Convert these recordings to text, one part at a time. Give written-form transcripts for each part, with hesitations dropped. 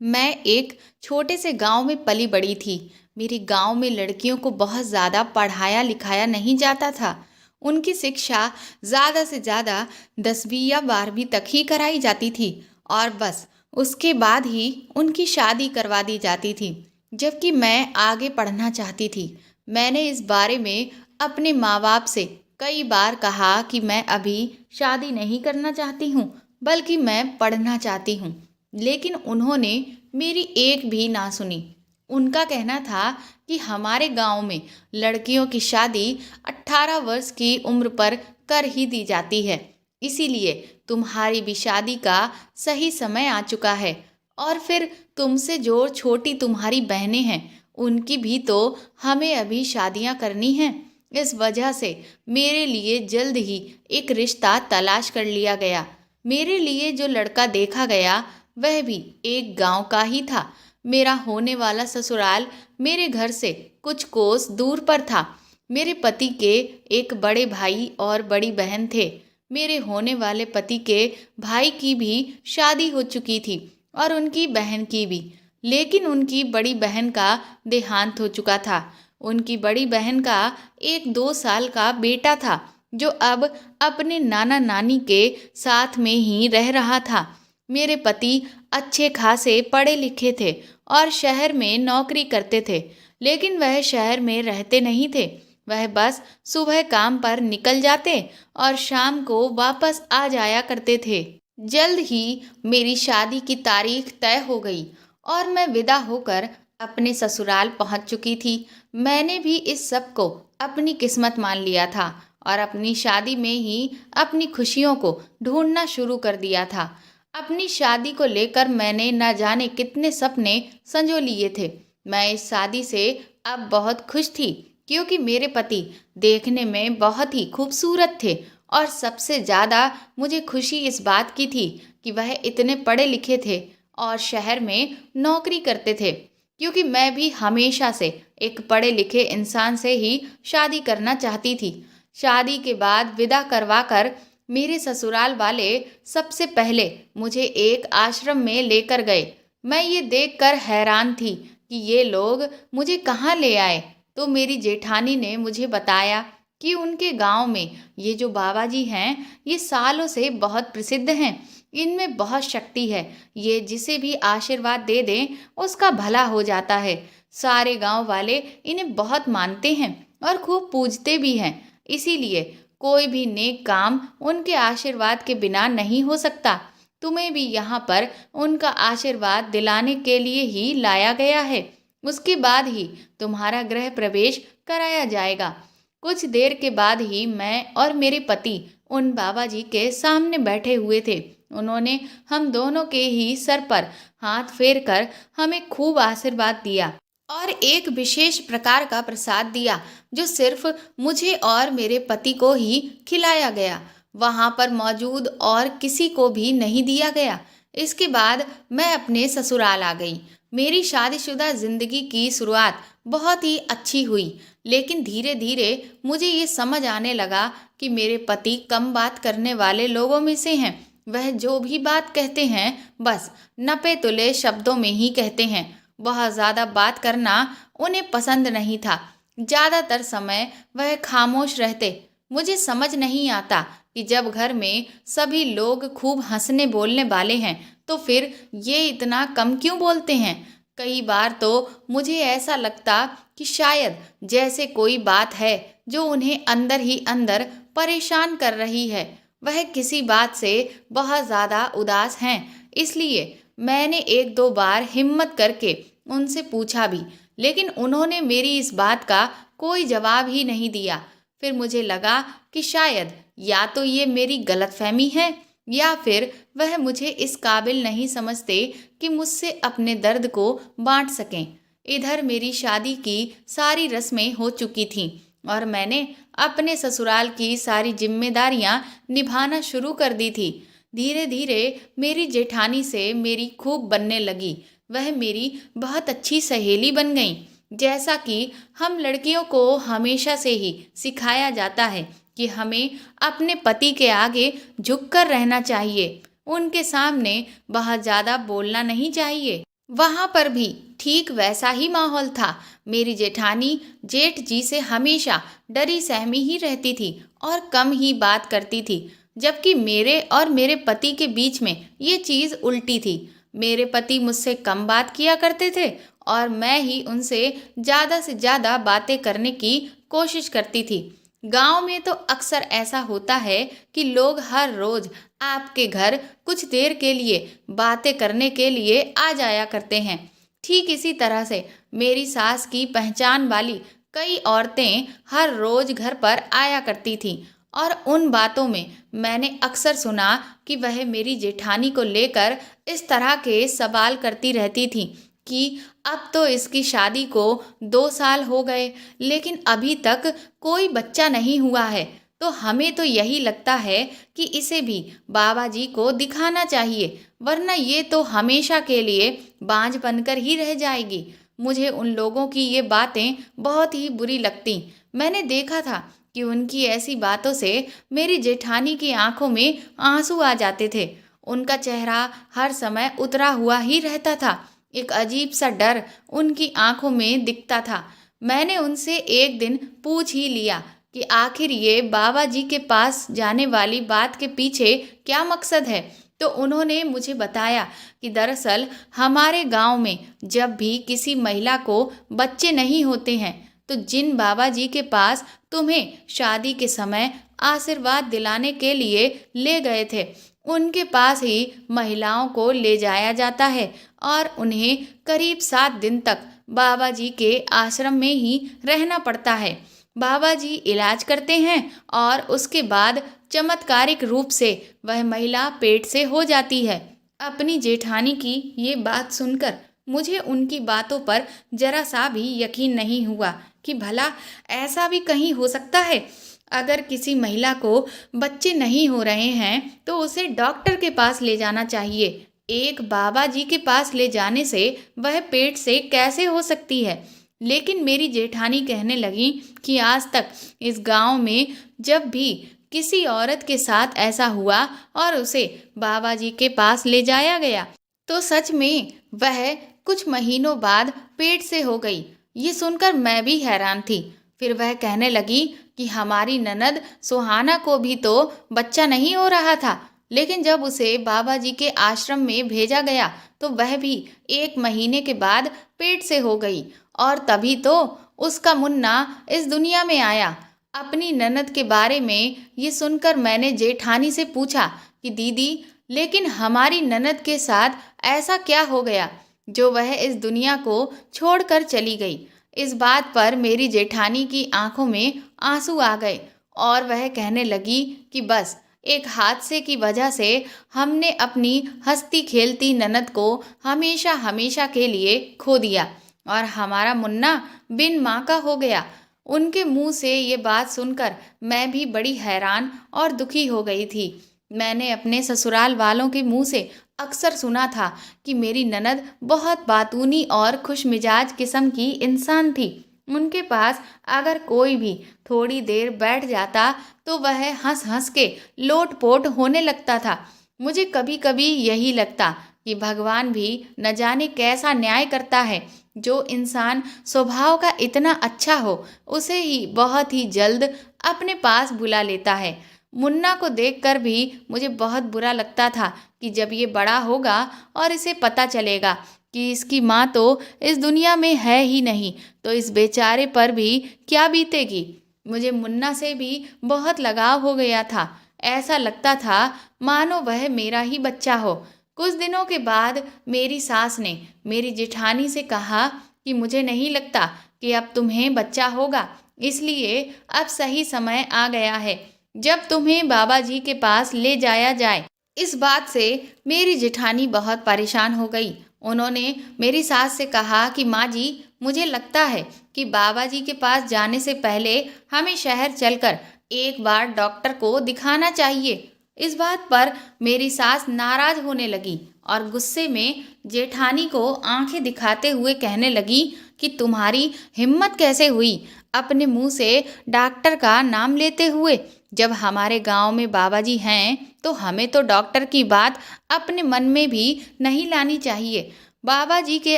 मैं एक छोटे से गांव में पली बड़ी थी। मेरे गांव में लड़कियों को बहुत ज़्यादा पढ़ाया लिखाया नहीं जाता था। उनकी शिक्षा ज़्यादा से ज़्यादा 10वीं या 12वीं तक ही कराई जाती थी और बस उसके बाद ही उनकी शादी करवा दी जाती थी। जबकि मैं आगे पढ़ना चाहती थी। मैंने इस बारे में अपने माँ बाप से कई बार कहा कि मैं अभी शादी नहीं करना चाहती हूँ, बल्कि मैं पढ़ना चाहती हूँ। लेकिन उन्होंने मेरी एक भी ना सुनी। उनका कहना था कि हमारे गांव में लड़कियों की शादी 18 वर्ष की उम्र पर कर ही दी जाती है, इसीलिए तुम्हारी भी शादी का सही समय आ चुका है। और फिर तुमसे जो छोटी तुम्हारी बहनें हैं, उनकी भी तो हमें अभी शादियां करनी हैं। इस वजह से मेरे लिए जल्द ही एक रिश्ता तलाश कर लिया गया। मेरे लिए जो लड़का देखा गया वह भी एक गांव का ही था। मेरा होने वाला ससुराल मेरे घर से कुछ कोस दूर पर था। मेरे पति के एक बड़े भाई और बड़ी बहन थे। मेरे होने वाले पति के भाई की भी शादी हो चुकी थी और उनकी बहन की भी। लेकिन उनकी बड़ी बहन का देहांत हो चुका था। उनकी बड़ी बहन का एक 2 साल का बेटा था, जो अब अपने नाना नानी के साथ में ही रह रहा था। मेरे पति अच्छे खासे पढ़े लिखे थे और शहर में नौकरी करते थे। लेकिन वह शहर में रहते नहीं थे। वह बस सुबह काम पर निकल जाते और शाम को वापस आ जाया करते थे। जल्द ही मेरी शादी की तारीख तय हो गई और मैं विदा होकर अपने ससुराल पहुंच चुकी थी। मैंने भी इस सब को अपनी किस्मत मान लिया था और अपनी शादी में ही अपनी खुशियों को ढूंढना शुरू कर दिया था। अपनी शादी को लेकर मैंने न जाने कितने सपने संजो लिए थे। मैं इस शादी से अब बहुत खुश थी, क्योंकि मेरे पति देखने में बहुत ही खूबसूरत थे और सबसे ज़्यादा मुझे खुशी इस बात की थी कि वह इतने पढ़े लिखे थे और शहर में नौकरी करते थे। क्योंकि मैं भी हमेशा से एक पढ़े लिखे इंसान से ही शादी करना चाहती थी। शादी के बाद विदा करवा कर मेरे ससुराल वाले सबसे पहले मुझे एक आश्रम में लेकर गए। मैं ये देखकर हैरान थी कि ये लोग मुझे कहाँ ले आए। तो मेरी जेठानी ने मुझे बताया कि उनके गांव में ये जो बाबा जी हैं, ये सालों से बहुत प्रसिद्ध हैं। इनमें बहुत शक्ति है। ये जिसे भी आशीर्वाद दे दें, उसका भला हो जाता है। सारे गांव वाले इन्हें बहुत मानते हैं और खूब पूजते भी हैं। इसीलिए कोई भी नेक काम उनके आशीर्वाद के बिना नहीं हो सकता। तुम्हें भी यहाँ पर उनका आशीर्वाद दिलाने के लिए ही लाया गया है। उसके बाद ही तुम्हारा गृह प्रवेश कराया जाएगा। कुछ देर के बाद ही मैं और मेरे पति उन बाबा जी के सामने बैठे हुए थे। उन्होंने हम दोनों के ही सर पर हाथ फेर कर हमें खूब आशीर्वाद दिया और एक विशेष प्रकार का प्रसाद दिया, जो सिर्फ मुझे और मेरे पति को ही खिलाया गया। वहां पर मौजूद और किसी को भी नहीं दिया गया। इसके बाद मैं अपने ससुराल आ गई। मेरी शादीशुदा जिंदगी की शुरुआत बहुत ही अच्छी हुई। लेकिन धीरे धीरे मुझे ये समझ आने लगा कि मेरे पति कम बात करने वाले लोगों में से हैं। वह जो भी बात कहते हैं, बस नपे तुले शब्दों में ही कहते हैं। बहुत ज़्यादा बात करना उन्हें पसंद नहीं था। ज़्यादातर समय वह खामोश रहते। मुझे समझ नहीं आता कि जब घर में सभी लोग खूब हंसने बोलने वाले हैं, तो फिर ये इतना कम क्यों बोलते हैं। कई बार तो मुझे ऐसा लगता कि शायद जैसे कोई बात है जो उन्हें अंदर ही अंदर परेशान कर रही है। वह किसी बात से बहुत ज़्यादा उदास हैं। इसलिए मैंने एक दो बार हिम्मत करके उनसे पूछा भी, लेकिन उन्होंने मेरी इस बात का कोई जवाब ही नहीं दिया। फिर मुझे लगा कि शायद या तो ये मेरी गलतफहमी है, या फिर वह मुझे इस काबिल नहीं समझते कि मुझसे अपने दर्द को बांट सकें। इधर मेरी शादी की सारी रस्में हो चुकी थीं और मैंने अपने ससुराल की सारी जिम्मेदारियां निभाना शुरू कर दी थी। धीरे धीरे मेरी जेठानी से मेरी खूब बनने लगी। वह मेरी बहुत अच्छी सहेली बन गई। जैसा कि हम लड़कियों को हमेशा से ही सिखाया जाता है कि हमें अपने पति के आगे झुककर रहना चाहिए, उनके सामने बहुत ज़्यादा बोलना नहीं चाहिए। वहां पर भी ठीक वैसा ही माहौल था। मेरी जेठानी जेठ जी से हमेशा डरी सहमी ही रहती थी और कम ही बात करती थी, जबकि मेरे और मेरे पति के बीच में ये चीज उल्टी थी। मेरे पति मुझसे कम बात किया करते थे और मैं ही उनसे ज्यादा से ज्यादा बातें करने की कोशिश करती थी। गांव में तो अक्सर ऐसा होता है कि लोग हर रोज आपके घर कुछ देर के लिए बातें करने के लिए आ जाया करते हैं। ठीक इसी तरह से मेरी सास की पहचान वाली कई औरतें हर रोज घर पर आया करती थीं और उन बातों में मैंने अक्सर सुना कि वह मेरी जेठानी को लेकर इस तरह के सवाल करती रहती थीं कि अब तो इसकी शादी को 2 साल हो गए, लेकिन अभी तक कोई बच्चा नहीं हुआ है। तो हमें तो यही लगता है कि इसे भी बाबा जी को दिखाना चाहिए, वरना ये तो हमेशा के लिए बांझ बनकर ही रह जाएगी। मुझे उन लोगों की ये बातें बहुत ही बुरी लगती। मैंने देखा था कि उनकी ऐसी बातों से मेरी जेठानी की आंखों में आंसू आ जाते थे। उनका चेहरा हर समय उतरा हुआ ही रहता था। एक अजीब सा डर उनकी आंखों में दिखता था। मैंने उनसे एक दिन पूछ ही लिया कि आखिर ये बाबा जी के पास जाने वाली बात के पीछे क्या मकसद है। तो उन्होंने मुझे बताया कि दरअसल हमारे गांव में जब भी किसी महिला को बच्चे नहीं होते हैं, तो जिन बाबा जी के पास तुम्हें शादी के समय आशीर्वाद दिलाने के लिए ले गए थे, उनके पास ही महिलाओं को ले जाया जाता है और उन्हें करीब 7 दिन तक बाबा जी के आश्रम में ही रहना पड़ता है। बाबा जी इलाज करते हैं और उसके बाद चमत्कारिक रूप से वह महिला पेट से हो जाती है। अपनी जेठानी की ये बात सुनकर मुझे उनकी बातों पर जरा सा भी यकीन नहीं हुआ कि भला ऐसा भी कहीं हो सकता है। अगर किसी महिला को बच्चे नहीं हो रहे हैं तो उसे डॉक्टर के पास ले जाना चाहिए। एक बाबा जी के पास ले जाने से वह पेट से कैसे हो सकती है। लेकिन मेरी जेठानी कहने लगी कि आज तक इस गांव में जब भी किसी औरत के साथ ऐसा हुआ और उसे बाबा जी के पास ले जाया गया, तो सच में वह कुछ महीनों बाद पेट से हो गई। ये सुनकर मैं भी हैरान थी। फिर वह कहने लगी कि हमारी ननद सुहाना को भी तो बच्चा नहीं हो रहा था, लेकिन जब उसे बाबा जी के आश्रम में भेजा गया तो वह भी 1 महीने के बाद पेट से हो गई और तभी तो उसका मुन्ना इस दुनिया में आया। अपनी ननद के बारे में ये सुनकर मैंने जेठानी से पूछा कि दीदी, लेकिन हमारी ननद के साथ ऐसा क्या हो गया जो वह इस दुनिया को छोड़कर चली गई। इस बात पर मेरी जेठानी की आंखों में आंसू आ गए और वह कहने लगी कि बस एक हादसे की वजह से हमने अपनी हंसती खेलती ननद को हमेशा हमेशा के लिए खो दिया और हमारा मुन्ना बिन माँ का हो गया। उनके मुंह से ये बात सुनकर मैं भी बड़ी हैरान और दुखी हो गई थी। मैंने अपने ससुराल वालों के मुंह से अक्सर सुना था कि मेरी ननद बहुत बातूनी और खुशमिजाज किस्म की इंसान थी। उनके पास अगर कोई भी थोड़ी देर बैठ जाता तो वह हंस हंस के लोटपोट होने लगता था। मुझे कभी कभी यही लगता कि भगवान भी न जाने कैसा न्याय करता है। जो इंसान स्वभाव का इतना अच्छा हो उसे ही बहुत ही जल्द अपने पास बुला लेता है। मुन्ना को देखकर भी मुझे बहुत बुरा लगता था कि जब ये बड़ा होगा और इसे पता चलेगा कि इसकी माँ तो इस दुनिया में है ही नहीं, तो इस बेचारे पर भी क्या बीतेगी। मुझे मुन्ना से भी बहुत लगाव हो गया था। ऐसा लगता था मानो वह मेरा ही बच्चा हो। कुछ दिनों के बाद मेरी सास ने मेरी जेठानी से कहा कि मुझे नहीं लगता कि अब तुम्हें बच्चा होगा, इसलिए अब सही समय आ गया है जब तुम्हें बाबा जी के पास ले जाया जाए। इस बात से मेरी जेठानी बहुत परेशान हो गई। उन्होंने मेरी सास से कहा कि माँ जी, मुझे लगता है कि बाबा जी के पास जाने से पहले हमें शहर चलकर एक बार डॉक्टर को दिखाना चाहिए। इस बात पर मेरी सास नाराज होने लगी और गुस्से में जेठानी को आंखें दिखाते हुए कहने लगी कि तुम्हारी हिम्मत कैसे हुई अपने मुंह से डॉक्टर का नाम लेते हुए। जब हमारे गांव में बाबा जी हैं तो हमें तो डॉक्टर की बात अपने मन में भी नहीं लानी चाहिए। बाबा जी के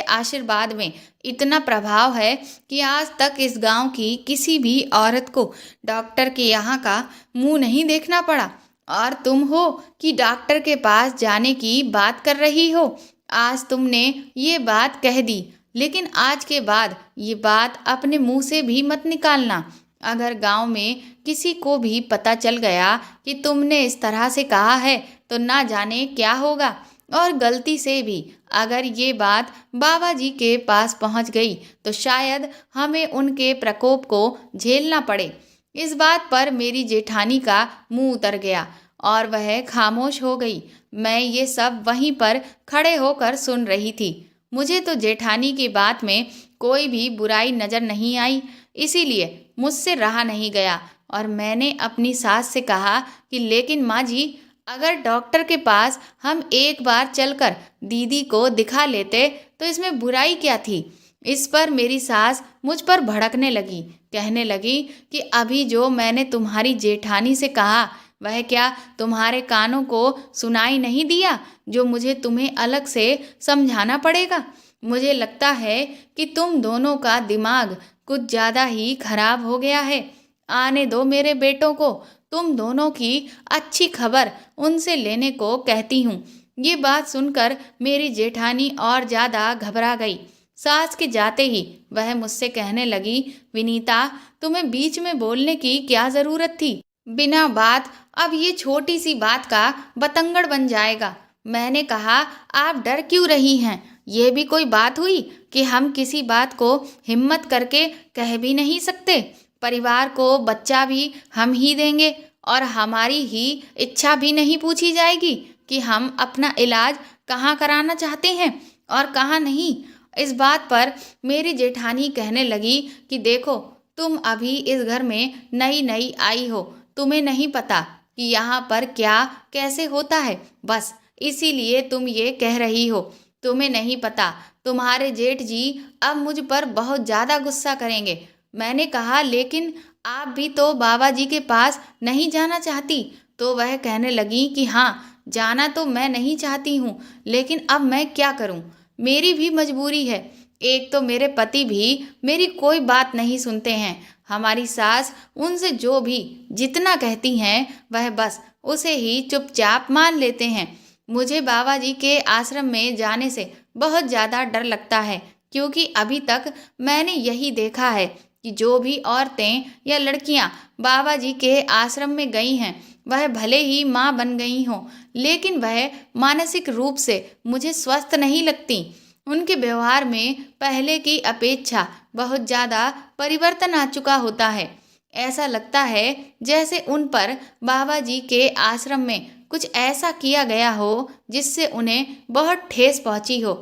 आशीर्वाद में इतना प्रभाव है कि आज तक इस गांव की किसी भी औरत को डॉक्टर के यहाँ का मुंह नहीं देखना पड़ा। और तुम हो कि डॉक्टर के पास जाने की बात कर रही हो। आज तुमने ये बात कह दी, लेकिन आज के बाद ये बात अपने मुंह से भी मत निकालना। अगर गांव में किसी को भी पता चल गया कि तुमने इस तरह से कहा है तो ना जाने क्या होगा। और गलती से भी अगर ये बात बाबा जी के पास पहुंच गई तो शायद हमें उनके प्रकोप को झेलना पड़े। इस बात पर मेरी जेठानी का मुंह उतर गया और वह खामोश हो गई। मैं ये सब वहीं पर खड़े होकर सुन रही थी। मुझे तो जेठानी की बात में कोई भी बुराई नजर नहीं आई, इसीलिए मुझसे रहा नहीं गया और मैंने अपनी सास से कहा कि लेकिन माँ जी, अगर डॉक्टर के पास हम एक बार चलकर दीदी को दिखा लेते तो इसमें बुराई क्या थी। इस पर मेरी सास मुझ पर भड़कने लगी, कहने लगी कि अभी जो मैंने तुम्हारी जेठानी से कहा वह क्या तुम्हारे कानों को सुनाई नहीं दिया, जो मुझे तुम्हें अलग से समझाना पड़ेगा। मुझे लगता है कि तुम दोनों का दिमाग कुछ ज़्यादा ही खराब हो गया है। आने दो मेरे बेटों को, तुम दोनों की अच्छी खबर उनसे लेने को कहती हूँ। ये बात सुनकर मेरी जेठानी और ज़्यादा घबरा गई। सास के जाते ही वह मुझसे कहने लगी, विनीता, तुम्हें बीच में बोलने की क्या ज़रूरत थी। बिना बात अब ये छोटी सी बात का बतंगड़ बन जाएगा। मैंने कहा, आप डर क्यों रही हैं। ये भी कोई बात हुई कि हम किसी बात को हिम्मत करके कह भी नहीं सकते। परिवार को बच्चा भी हम ही देंगे और हमारी ही इच्छा भी नहीं पूछी जाएगी कि हम अपना इलाज कहाँ कराना चाहते हैं और कहाँ नहीं। इस बात पर मेरी जेठानी कहने लगी कि देखो, तुम अभी इस घर में नई नई आई हो, तुम्हें नहीं पता कि यहाँ पर क्या कैसे होता है, बस इसीलिए तुम ये कह रही हो। तुम्हें नहीं पता, तुम्हारे जेठ जी अब मुझ पर बहुत ज़्यादा गुस्सा करेंगे। मैंने कहा, लेकिन आप भी तो बाबा जी के पास नहीं जाना चाहती। तो वह कहने लगी कि हाँ, जाना तो मैं नहीं चाहती हूँ, लेकिन अब मैं क्या करूँ, मेरी भी मजबूरी है। एक तो मेरे पति भी मेरी कोई बात नहीं सुनते हैं। हमारी सास उनसे जो भी जितना कहती हैं वह बस उसे ही चुपचाप मान लेते हैं। मुझे बाबा जी के आश्रम में जाने से बहुत ज़्यादा डर लगता है, क्योंकि अभी तक मैंने यही देखा है कि जो भी औरतें या लड़कियां बाबा जी के आश्रम में गई हैं वह भले ही माँ बन गई हों, लेकिन वह मानसिक रूप से मुझे स्वस्थ नहीं लगती। उनके व्यवहार में पहले की अपेक्षा बहुत ज़्यादा परिवर्तन आ चुका होता है। ऐसा लगता है जैसे उन पर बाबा जी के आश्रम में कुछ ऐसा किया गया हो जिससे उन्हें बहुत ठेस पहुंची हो।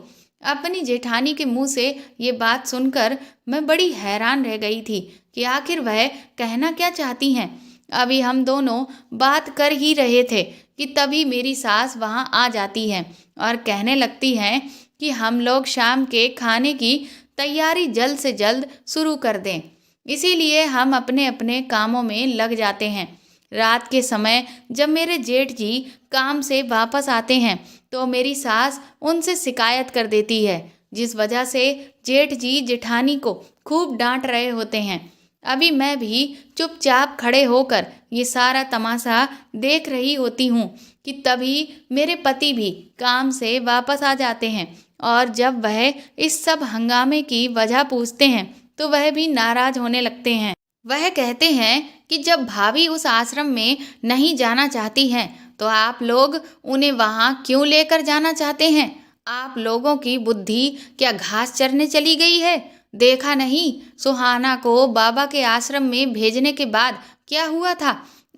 अपनी जेठानी के मुंह से ये बात सुनकर मैं बड़ी हैरान रह गई थी कि आखिर वह कहना क्या चाहती हैं। अभी हम दोनों बात कर ही रहे थे कि तभी मेरी सास वहां आ जाती है और कहने लगती हैं कि हम लोग शाम के खाने की तैयारी जल्द से जल्द शुरू कर दें। इसीलिए हम अपने अपने कामों में लग जाते हैं। रात के समय जब मेरे जेठ जी काम से वापस आते हैं तो मेरी सास उनसे शिकायत कर देती है, जिस वजह से जेठ जी जेठानी को खूब डांट रहे होते हैं। अभी मैं भी चुपचाप खड़े होकर ये सारा तमाशा देख रही होती हूँ कि तभी मेरे पति भी काम से वापस आ जाते हैं और जब वह इस सब हंगामे की वजह पूछते हैं तो वह भी नाराज होने लगते हैं। वह कहते हैं कि जब भाभी उस आश्रम में नहीं जाना चाहती हैं तो आप लोग उन्हें वहाँ क्यों लेकर जाना चाहते हैं। आप लोगों की बुद्धि क्या घास चरने चली गई है। देखा नहीं सुहाना को बाबा के आश्रम में भेजने के बाद क्या हुआ था।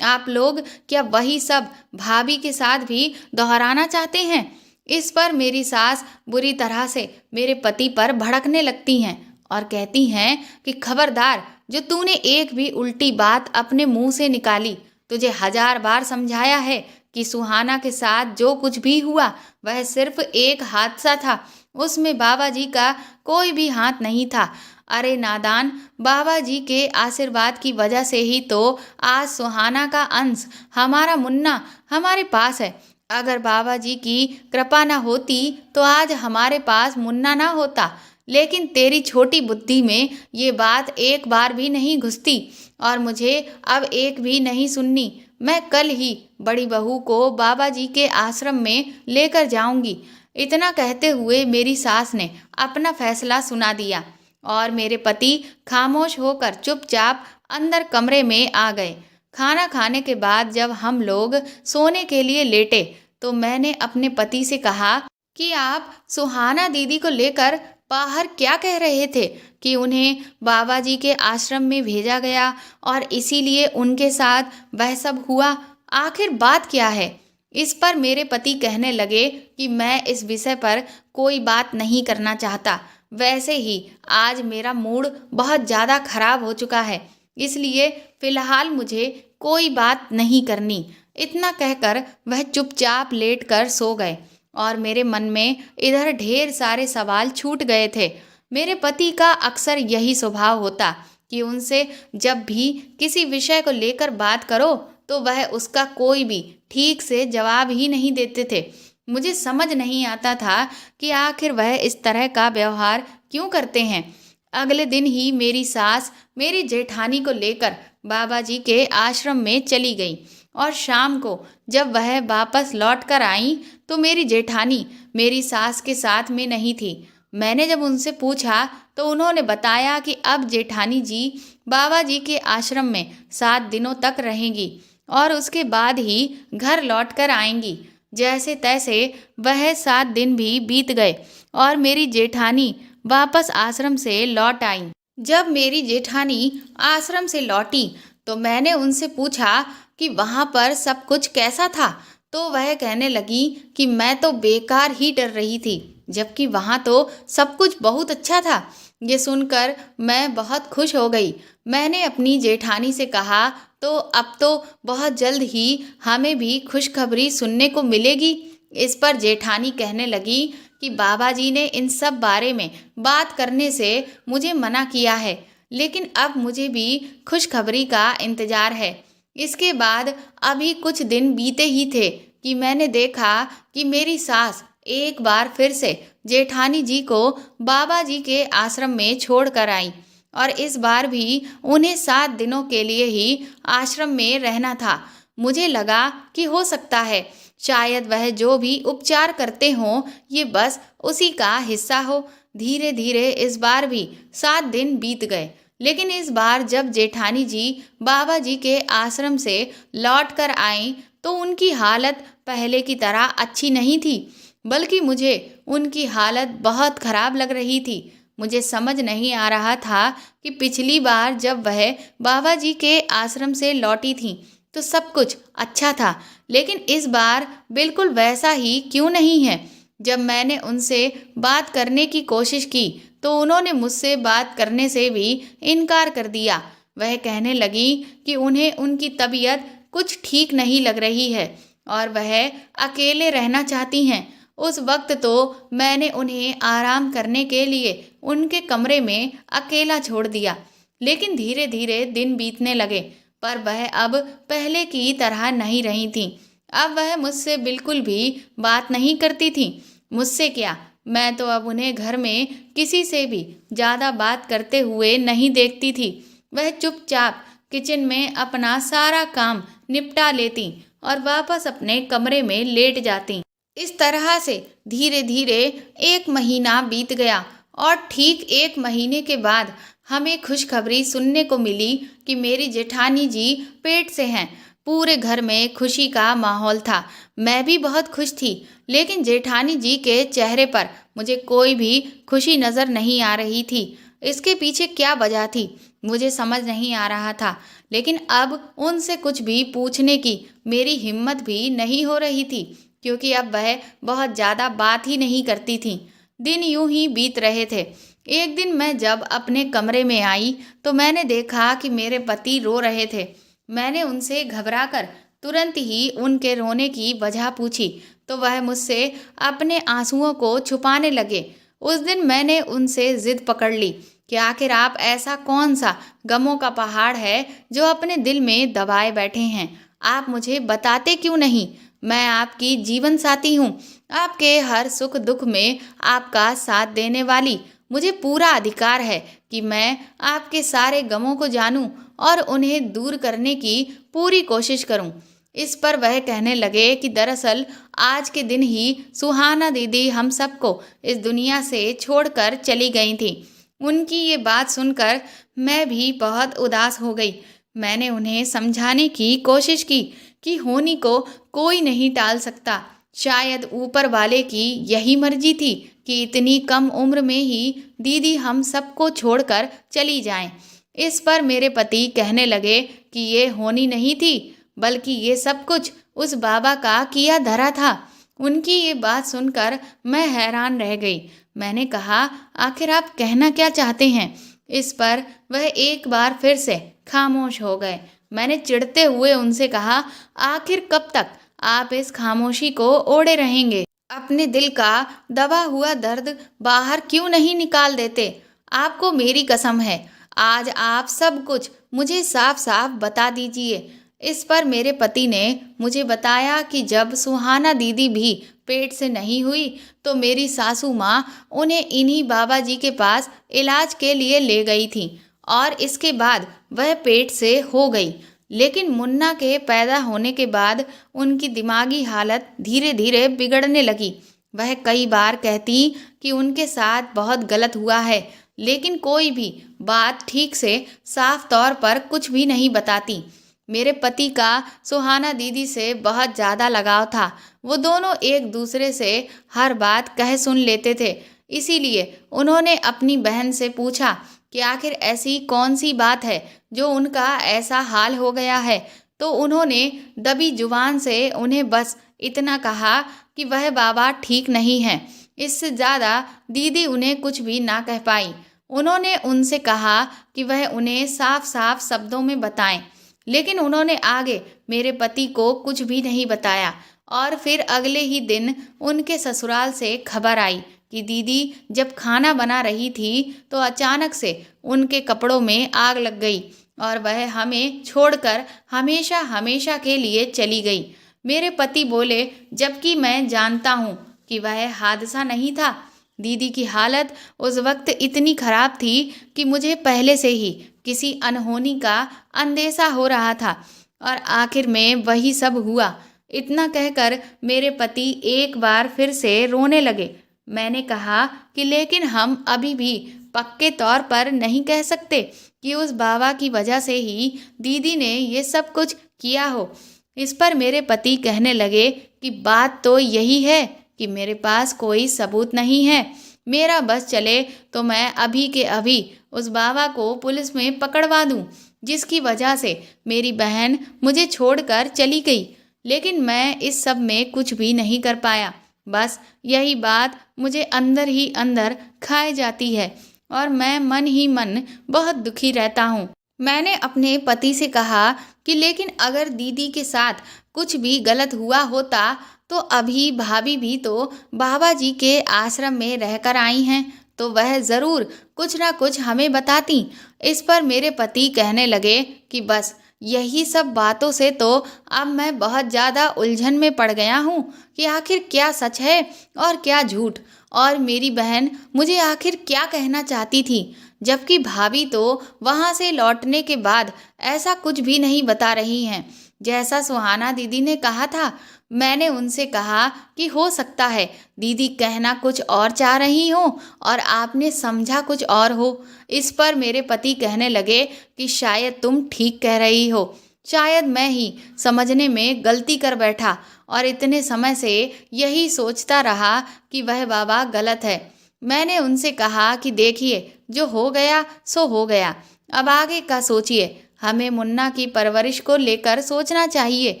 आप लोग क्या वही सब भाभी के साथ भी दोहराना चाहते हैं। इस पर मेरी सास बुरी तरह से मेरे पति पर भड़कने लगती हैं और कहती हैं कि खबरदार, जो तूने एक भी उल्टी बात अपने मुंह से निकाली। तुझे 1000 बार समझाया है कि सुहाना के साथ जो कुछ भी हुआ वह सिर्फ एक हादसा था, उसमें बाबा जी का कोई भी हाथ नहीं था। अरे नादान, बाबा जी के आशीर्वाद की वजह से ही तो आज सुहाना का अंश, हमारा मुन्ना हमारे पास है। अगर बाबा जी की कृपा न होती तो आज हमारे पास मुन्ना ना होता। लेकिन तेरी छोटी बुद्धि में ये बात एक बार भी नहीं घुसती और मुझे अब एक भी नहीं सुननी। मैं कल ही बड़ी बहू को बाबा जी के आश्रम में लेकर जाऊंगी। इतना कहते हुए मेरी सास ने अपना फैसला सुना दिया और मेरे पति खामोश होकर चुपचाप अंदर कमरे में आ गए। खाना खाने के बाद जब हम लोग सोने के लिए लेटे तो मैंने अपने पति से कहा कि आप सुहाना दीदी को लेकर बाहर क्या कह रहे थे कि उन्हें बाबा जी के आश्रम में भेजा गया और इसीलिए उनके साथ वह सब हुआ। आखिर बात क्या है? इस पर मेरे पति कहने लगे कि मैं इस विषय पर कोई बात नहीं करना चाहता। वैसे ही आज मेरा मूड बहुत ज़्यादा खराब हो चुका है, इसलिए फिलहाल मुझे कोई बात नहीं करनी। इतना कहकर वह चुपचाप लेटकर सो गए और मेरे मन में इधर ढेर सारे सवाल छूट गए थे। मेरे पति का अक्सर यही स्वभाव होता कि उनसे जब भी किसी विषय को लेकर बात करो तो वह उसका कोई भी ठीक से जवाब ही नहीं देते थे। मुझे समझ नहीं आता था कि आखिर वह इस तरह का व्यवहार क्यों करते हैं। अगले दिन ही मेरी सास मेरी जेठानी को लेकर बाबा जी के आश्रम में चली गई और शाम को जब वह वापस लौट कर आई तो मेरी जेठानी मेरी सास के साथ में नहीं थी। मैंने जब उनसे पूछा तो उन्होंने बताया कि अब जेठानी जी बाबा जी के आश्रम में 7 दिनों तक रहेंगी और उसके बाद ही घर लौट कर आएंगी। जैसे तैसे वह 7 दिन भी बीत गए और मेरी जेठानी वापस आश्रम से लौट आई। जब मेरी जेठानी आश्रम से लौटी तो मैंने उनसे पूछा कि वहाँ पर सब कुछ कैसा था, तो वह कहने लगी कि मैं तो बेकार ही डर रही थी, जबकि वहाँ तो सब कुछ बहुत अच्छा था। ये सुनकर मैं बहुत खुश हो गई। मैंने अपनी जेठानी से कहा तो अब तो बहुत जल्द ही हमें भी खुशखबरी सुनने को मिलेगी। इस पर जेठानी कहने लगी कि बाबा जी ने इन सब बारे में बात करने से मुझे मना किया है, लेकिन अब मुझे भी खुशखबरी का इंतज़ार है। इसके बाद अभी कुछ दिन बीते ही थे कि मैंने देखा कि मेरी सास एक बार फिर से जेठानी जी को बाबा जी के आश्रम में छोड़ कर आई और इस बार भी उन्हें 7 दिनों के लिए ही आश्रम में रहना था। मुझे लगा कि हो सकता है शायद वह जो भी उपचार करते हों ये बस उसी का हिस्सा हो। धीरे धीरे इस बार भी 7 दिन बीत गए, लेकिन इस बार जब जेठानी जी बाबा जी के आश्रम से लौट कर आईं तो उनकी हालत पहले की तरह अच्छी नहीं थी, बल्कि मुझे उनकी हालत बहुत खराब लग रही थी। मुझे समझ नहीं आ रहा था कि पिछली बार जब वह बाबा जी के आश्रम से लौटी थीं तो सब कुछ अच्छा था, लेकिन इस बार बिल्कुल वैसा ही क्यों नहीं है। जब मैंने उनसे बात करने की कोशिश की तो उन्होंने मुझसे बात करने से भी इनकार कर दिया। वह कहने लगी कि उन्हें उनकी तबीयत कुछ ठीक नहीं लग रही है और वह अकेले रहना चाहती हैं। उस वक्त तो मैंने उन्हें आराम करने के लिए उनके कमरे में अकेला छोड़ दिया, लेकिन धीरे धीरे दिन बीतने लगे पर वह अब पहले की तरह नहीं रही थी। अब वह मुझसे बिल्कुल भी बात नहीं करती थी। मुझसे क्या, मैं तो अब उन्हें घर में किसी से भी ज़्यादा बात करते हुए नहीं देखती थी। वह चुपचाप किचन में अपना सारा काम निपटा लेती और वापस अपने कमरे में लेट जाती। इस तरह से धीरे धीरे 1 महीना बीत गया और ठीक 1 महीने के बाद हमें खुशखबरी सुनने को मिली कि मेरी जेठानी जी पेट से हैं। पूरे घर में खुशी का माहौल था। मैं भी बहुत खुश थी, लेकिन जेठानी जी के चेहरे पर मुझे कोई भी खुशी नज़र नहीं आ रही थी। इसके पीछे क्या वजह थी मुझे समझ नहीं आ रहा था, लेकिन अब उनसे कुछ भी पूछने की मेरी हिम्मत भी नहीं हो रही थी, क्योंकि अब वह बहुत ज़्यादा बात ही नहीं करती थीं। दिन यूं ही बीत रहे थे। एक दिन मैं जब अपने कमरे में आई तो मैंने देखा कि मेरे पति रो रहे थे। मैंने उनसे घबराकर तुरंत ही उनके रोने की वजह पूछी तो वह मुझसे अपने आंसुओं को छुपाने लगे। उस दिन मैंने उनसे जिद पकड़ ली कि आखिर आप ऐसा कौन सा गमों का पहाड़ है जो अपने दिल में दबाए बैठे हैं, आप मुझे बताते क्यों नहीं। मैं आपकी जीवन साथी हूँ, आपके हर सुख दुख में आपका साथ देने वाली। मुझे पूरा अधिकार है कि मैं आपके सारे गमों को जानूं और उन्हें दूर करने की पूरी कोशिश करूं। इस पर वह कहने लगे कि दरअसल आज के दिन ही सुहाना दीदी हम सबको इस दुनिया से छोड़कर चली गई थी। उनकी ये बात सुनकर मैं भी बहुत उदास हो गई। मैंने उन्हें समझाने की कोशिश की कि होनी को कोई नहीं टाल सकता। शायद ऊपर वाले की यही मर्जी थी कि इतनी कम उम्र में ही दीदी हम सबको छोड़कर चली जाएं। इस पर मेरे पति कहने लगे कि ये होनी नहीं थी, बल्कि ये सब कुछ उस बाबा का किया धरा था। उनकी ये बात सुनकर मैं हैरान रह गई। मैंने कहा, आखिर आप कहना क्या चाहते हैं? इस पर वह एक बार फिर से खामोश हो गए। मैंने चिढ़ते हुए उनसे कहा, आखिर कब तक आप इस खामोशी को ओढ़े रहेंगे? अपने दिल का दबा हुआ दर्द बाहर क्यों नहीं निकाल देते? आपको मेरी कसम है, आज आप सब कुछ मुझे साफ साफ बता दीजिए। इस पर मेरे पति ने मुझे बताया कि जब सुहाना दीदी भी पेट से नहीं हुई तो मेरी सासू माँ उन्हें इन्हीं बाबा जी के पास इलाज के लिए ले गई थी और इसके बाद वह पेट से हो गई। लेकिन मुन्ना के पैदा होने के बाद उनकी दिमागी हालत धीरे धीरे बिगड़ने लगी। वह कई बार कहती कि उनके साथ बहुत गलत हुआ है, लेकिन कोई भी बात ठीक से साफ तौर पर कुछ भी नहीं बताती। मेरे पति का सुहाना दीदी से बहुत ज़्यादा लगाव था। वो दोनों एक दूसरे से हर बात कह सुन लेते थे। इसीलिए उन्होंने अपनी बहन से पूछा कि आखिर ऐसी कौन सी बात है जो उनका ऐसा हाल हो गया है। तो उन्होंने दबी जुबान से उन्हें बस इतना कहा कि वह बाबा ठीक नहीं है। इससे ज़्यादा दीदी उन्हें कुछ भी ना कह पाई। उन्होंने उनसे कहा कि वह उन्हें साफ साफ शब्दों में बताएं, लेकिन उन्होंने आगे मेरे पति को कुछ भी नहीं बताया। और फिर अगले ही दिन उनके ससुराल से खबर आई कि दीदी जब खाना बना रही थी तो अचानक से उनके कपड़ों में आग लग गई और वह हमें छोड़कर हमेशा हमेशा के लिए चली गई। मेरे पति बोले, जबकि मैं जानता हूँ कि वह हादसा नहीं था। दीदी की हालत उस वक्त इतनी खराब थी कि मुझे पहले से ही किसी अनहोनी का अंदेशा हो रहा था और आखिर में वही सब हुआ। इतना कहकर मेरे पति एक बार फिर से रोने लगे। मैंने कहा कि लेकिन हम अभी भी पक्के तौर पर नहीं कह सकते कि उस बाबा की वजह से ही दीदी ने ये सब कुछ किया हो। इस पर मेरे पति कहने लगे कि बात तो यही है कि मेरे पास कोई सबूत नहीं है। मेरा बस चले तो मैं अभी के अभी उस बाबा को पुलिस में पकड़वा दूं, जिसकी वजह से मेरी बहन मुझे छोड़कर चली गई। लेकिन मैं इस सब में कुछ भी नहीं कर पाया। बस यही बात मुझे अंदर ही अंदर खाए जाती है और मैं मन ही मन बहुत दुखी रहता हूँ। मैंने अपने पति से कहा कि लेकिन अगर दीदी के साथ कुछ भी गलत हुआ होता तो अभी भाभी भी तो बाबा जी के आश्रम में रहकर आई हैं, तो वह ज़रूर कुछ ना कुछ हमें बताती। इस पर मेरे पति कहने लगे कि बस यही सब बातों से तो अब मैं बहुत ज़्यादा उलझन में पड़ गया हूँ कि आखिर क्या सच है और क्या झूठ, और मेरी बहन मुझे आखिर क्या कहना चाहती थी, जबकि भाभी तो वहाँ से लौटने के बाद ऐसा कुछ भी नहीं बता रही हैं जैसा सुहाना दीदी ने कहा था। मैंने उनसे कहा कि हो सकता है दीदी कहना कुछ और चाह रही हो और आपने समझा कुछ और हो। इस पर मेरे पति कहने लगे कि शायद तुम ठीक कह रही हो, शायद मैं ही समझने में गलती कर बैठा और इतने समय से यही सोचता रहा कि वह बाबा गलत है। मैंने उनसे कहा कि देखिए, जो हो गया सो हो गया, अब आगे का सोचिए, हमें मुन्ना की परवरिश को लेकर सोचना चाहिए।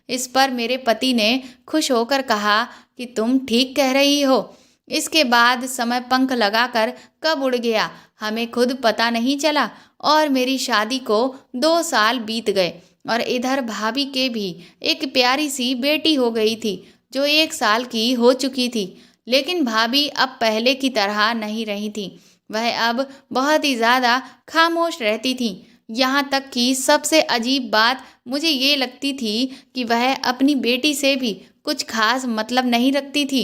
इस पर मेरे पति ने खुश होकर कहा कि तुम ठीक कह रही हो। इसके बाद समय पंख लगाकर कब उड़ गया हमें खुद पता नहीं चला और मेरी शादी को 2 साल बीत गए और इधर भाभी के भी एक प्यारी सी बेटी हो गई थी जो 1 साल की हो चुकी थी। लेकिन भाभी अब पहले की तरह नहीं रही थी। वह अब बहुत ही ज़्यादा खामोश रहती थी। यहाँ तक कि सबसे अजीब बात मुझे ये लगती थी कि वह अपनी बेटी से भी कुछ खास मतलब नहीं रखती थी।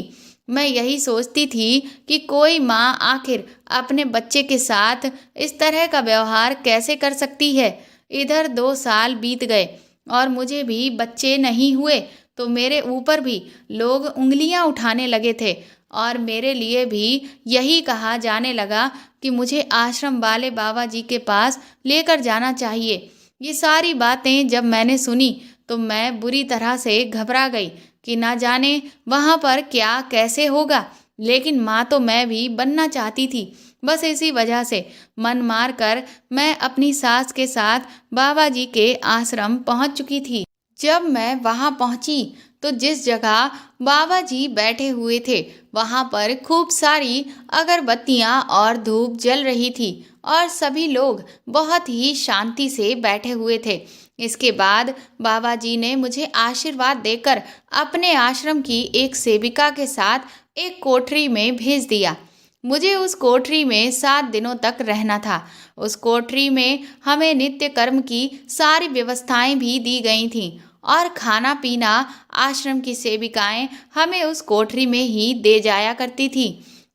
मैं यही सोचती थी कि कोई माँ आखिर अपने बच्चे के साथ इस तरह का व्यवहार कैसे कर सकती है। इधर 2 साल बीत गए और मुझे भी बच्चे नहीं हुए, तो मेरे ऊपर भी लोग उंगलियां उठाने लगे थे और मेरे लिए भी यही कहा जाने लगा कि मुझे आश्रम वाले बाबा जी के पास लेकर जाना चाहिए। ये सारी बातें जब मैंने सुनी तो मैं बुरी तरह से घबरा गई कि ना जाने वहाँ पर क्या कैसे होगा। लेकिन माँ तो मैं भी बनना चाहती थी। बस इसी वजह से मन मार कर मैं अपनी सास के साथ बाबा जी के आश्रम पहुँच चुकी थी। जब मैं वहां पहुंची तो जिस जगह बाबा जी बैठे हुए थे वहां पर खूब सारी अगरबत्तियां और धूप जल रही थी और सभी लोग बहुत ही शांति से बैठे हुए थे। इसके बाद बाबा जी ने मुझे आशीर्वाद देकर अपने आश्रम की एक सेविका के साथ एक कोठरी में भेज दिया। मुझे उस कोठरी में 7 दिनों तक रहना था। उस कोठरी में हमें नित्य कर्म की सारी व्यवस्थाएं भी दी गई थीं और खाना पीना आश्रम की सेविकाएं हमें उस कोठरी में ही दे जाया करती थी।